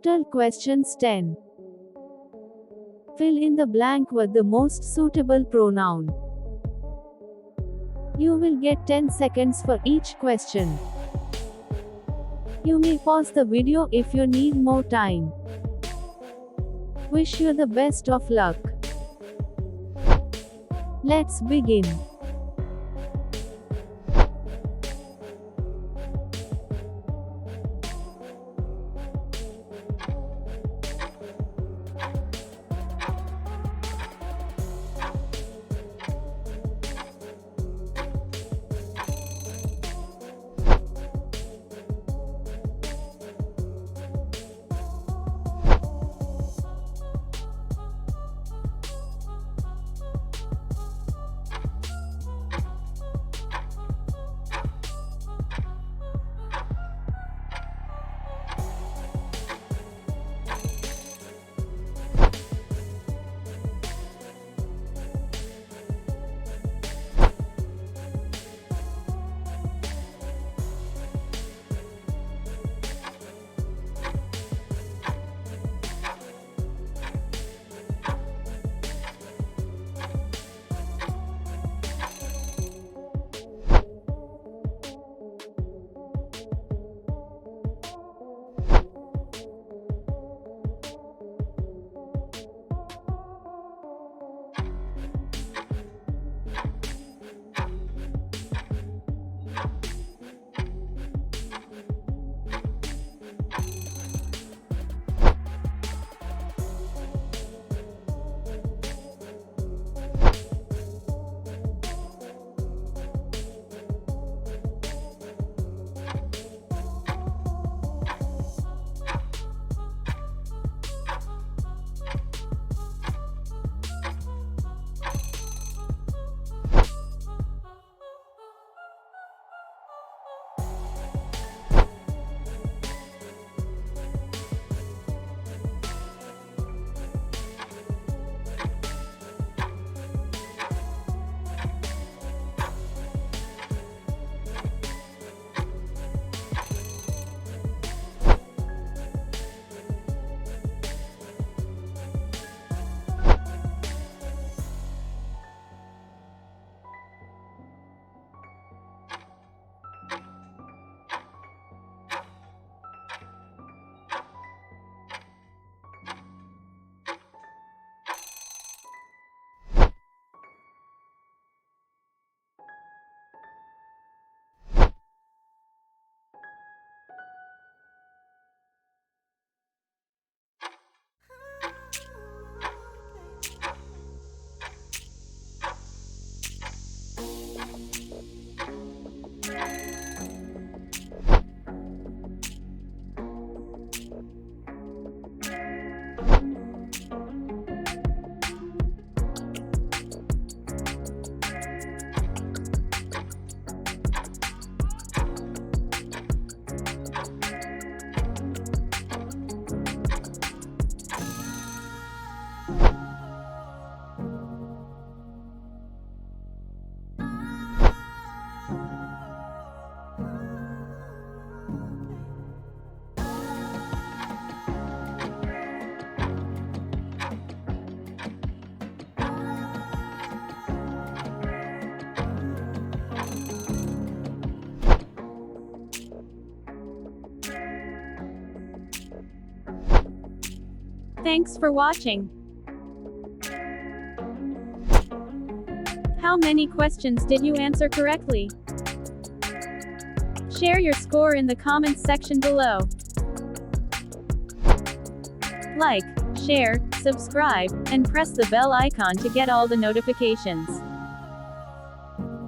Total questions 10. Fill in the blank with the most suitable pronoun. You will get 10 seconds for each question. You may pause the video if you need more time. Wish you the best of luck. Let's begin. Thanks for watching. How many questions did you answer correctly? Share your score in the comments section below. Like, share, subscribe, and press the bell icon to get all the notifications.